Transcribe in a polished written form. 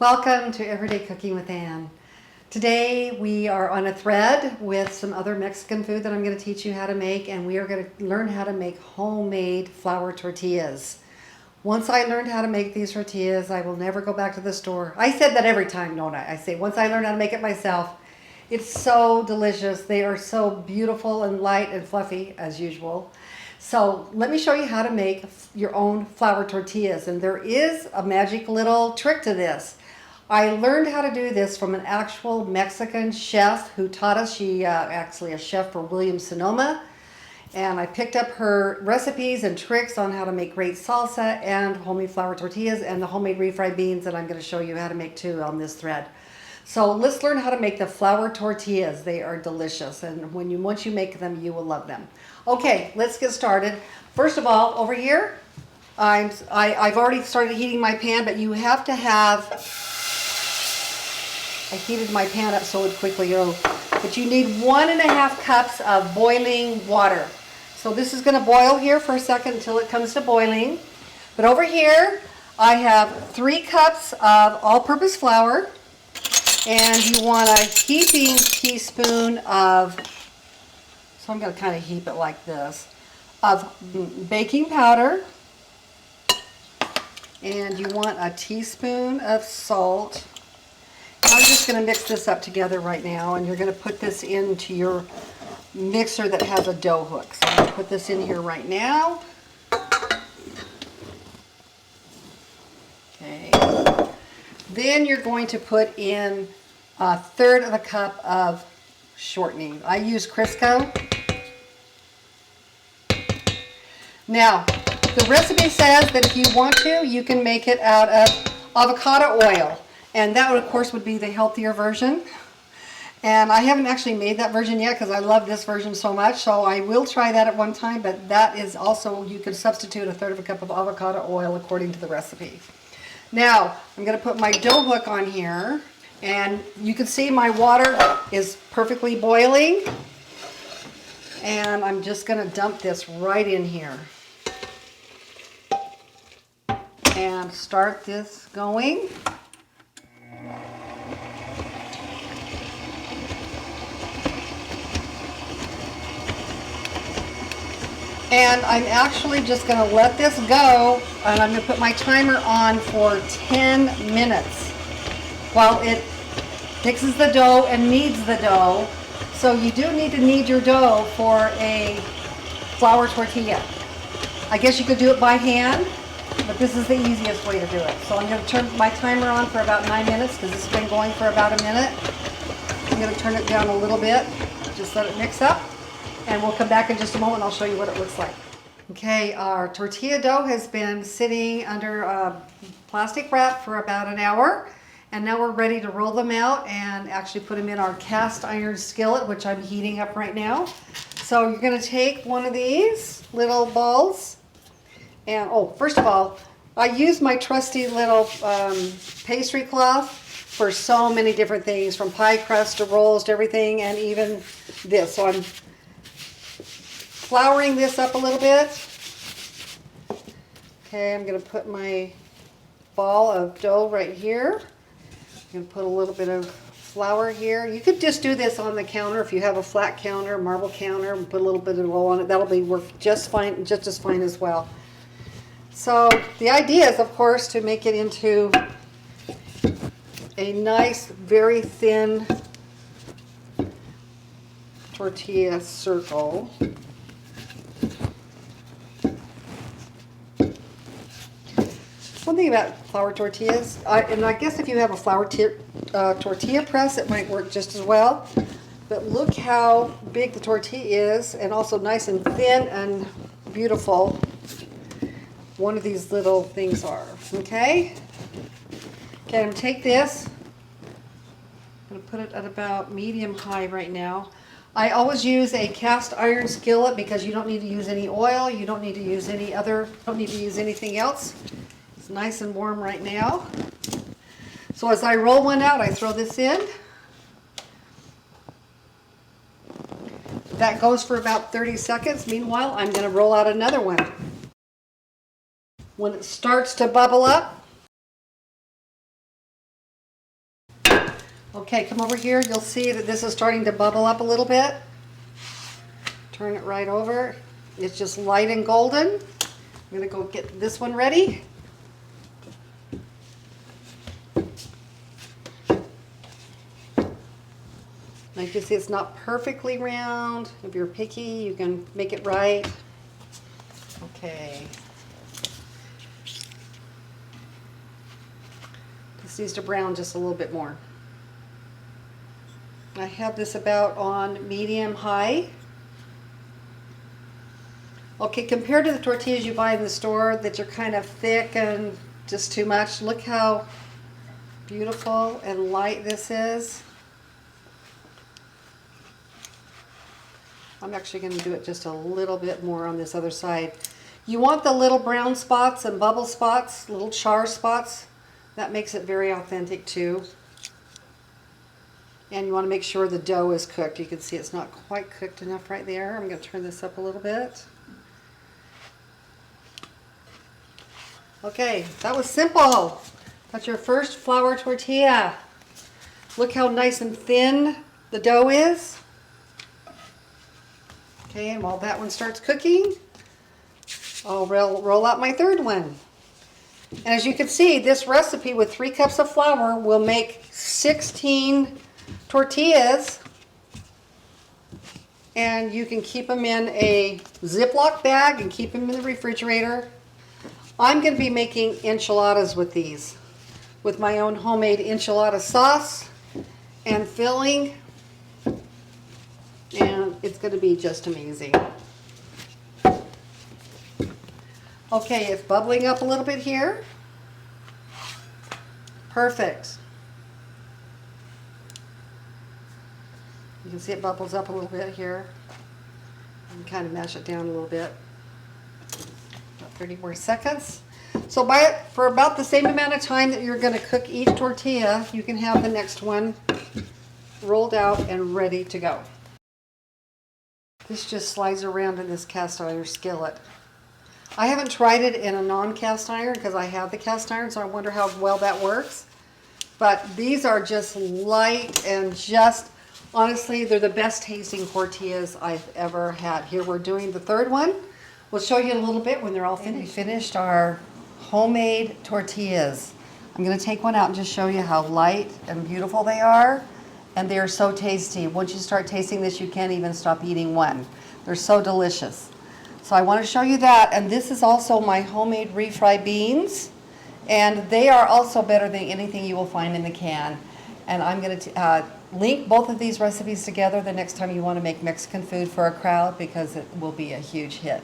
Welcome to Everyday Cooking with Ann. Today we are on a thread with some other Mexican food that I'm going to teach you how to make, and we are going to learn how to make homemade flour tortillas. Once I learned how to make these tortillas, I will never go back to the store. I said that every time, don't I? I say once I learn how to make it myself. It's so delicious. They are so beautiful and light and fluffy as usual. So let me show you how to make your own flour tortillas, and there is a magic little trick to this. I learned how to do this from an actual Mexican chef who taught us. She actually a chef for Williams Sonoma, and I picked up her recipes and tricks on how to make great salsa and homemade flour tortillas and the homemade refried beans that I'm going to show you how to make too on this thread. So let's learn how to make the flour tortillas. They are delicious, and once you make them, you will love them. Okay, let's get started. First of all, over here, I've already started heating my pan, but you have to have. I heated my pan up so it would quickly go. But you need 1.5 cups of boiling water. So this is going to boil here for a second until it comes to boiling. But over here, I have 3 cups of all-purpose flour. And you want a heaping teaspoon of, so I'm going to kind of heap it like this, of baking powder. And you want a teaspoon of salt. I'm just going to mix this up together right now, and you're going to put this into your mixer that has a dough hook. So I'm going to put this in here right now. Okay. Then you're going to put in 1/3 of a cup of shortening. I use Crisco. Now, the recipe says that if you want to, you can make it out of avocado oil. And that, of course, would be the healthier version. And I haven't actually made that version yet because I love this version so much. So I will try that at one time, but that is also, you can substitute 1/3 of a cup of avocado oil according to the recipe. Now, I'm going to put my dough hook on here. And you can see my water is perfectly boiling. And I'm just going to dump this right in here. And start this going. And I'm actually just going to let this go, and I'm going to put my timer on for 10 minutes while it mixes the dough and kneads the dough. So you do need to knead your dough for a flour tortilla. I guess you could do it by hand, but this is the easiest way to do it. So I'm going to turn my timer on for about 9 minutes because this has been going for about a minute. I'm going to turn it down a little bit, just let it mix up. And we'll come back in just a moment and I'll show you what it looks like. Okay, our tortilla dough has been sitting under a plastic wrap for about an hour. And now we're ready to roll them out and actually put them in our cast iron skillet, which I'm heating up right now. So you're going to take one of these little balls. And, first of all, I use my trusty little pastry cloth for so many different things, from pie crust to rolls to everything, and even this. So I'm flouring this up a little bit. Okay, I'm going to put my ball of dough right here. I'm going to put a little bit of flour here. You could just do this on the counter if you have a flat counter, marble counter, and put a little bit of dough on it. That'll work just fine, just as fine as well. So the idea is, of course, to make it into a nice, very thin tortilla circle. One thing about flour tortillas, and I guess if you have a flour tortilla press, it might work just as well. But look how big the tortilla is, and also nice and thin and beautiful. One of these little things are. Okay? Okay, I'm going to take this. I'm going to put it at about medium high right now. I always use a cast iron skillet because you don't need to use any oil. You don't need to use anything else. It's nice and warm right now. So as I roll one out, I throw this in. That goes for about 30 seconds. Meanwhile, I'm going to roll out another one. When it starts to bubble up, Okay, come over here. You'll see that this is starting to bubble up a little bit. Turn it right over. It's just light and golden. I'm gonna go get this one ready. Like you see, it's not perfectly round. If you're picky, you can make it right. Okay. This needs to brown just a little bit more. I have this about on medium high. Okay, compared to the tortillas you buy in the store that are kind of thick and just too much, look how beautiful and light this is. I'm actually going to do it just a little bit more on this other side. You want the little brown spots and bubble spots, little char spots. That makes it very authentic too. And you want to make sure the dough is cooked. You can see it's not quite cooked enough right there. I'm going to turn this up a little bit. Okay, that was simple. That's your first flour tortilla. Look how nice and thin the dough is. Okay, and while that one starts cooking, I'll roll out my third one. And as you can see, this recipe with 3 cups of flour will make 16 tortillas. And you can keep them in a Ziploc bag and keep them in the refrigerator. I'm going to be making enchiladas with these, with my own homemade enchilada sauce and filling. And it's going to be just amazing. Okay, it's bubbling up a little bit here. Perfect. You can see it bubbles up a little bit here. You can kind of mash it down a little bit. About 30 more seconds. So for about the same amount of time that you're going to cook each tortilla, you can have the next one rolled out and ready to go. This just slides around in this cast iron skillet. I haven't tried it in a non-cast iron because I have the cast iron, so I wonder how well that works. But these are just light and just, honestly, they're the best tasting tortillas I've ever had. Here we're doing the third one. We'll show you in a little bit when they're all finished. We finished our homemade tortillas. I'm going to take one out and just show you how light and beautiful they are. And they are so tasty. Once you start tasting this, you can't even stop eating one. They're so delicious. So I want to show you that. And this is also my homemade refried beans. And they are also better than anything you will find in the can. And I'm going to link both of these recipes together the next time you want to make Mexican food for a crowd, because it will be a huge hit.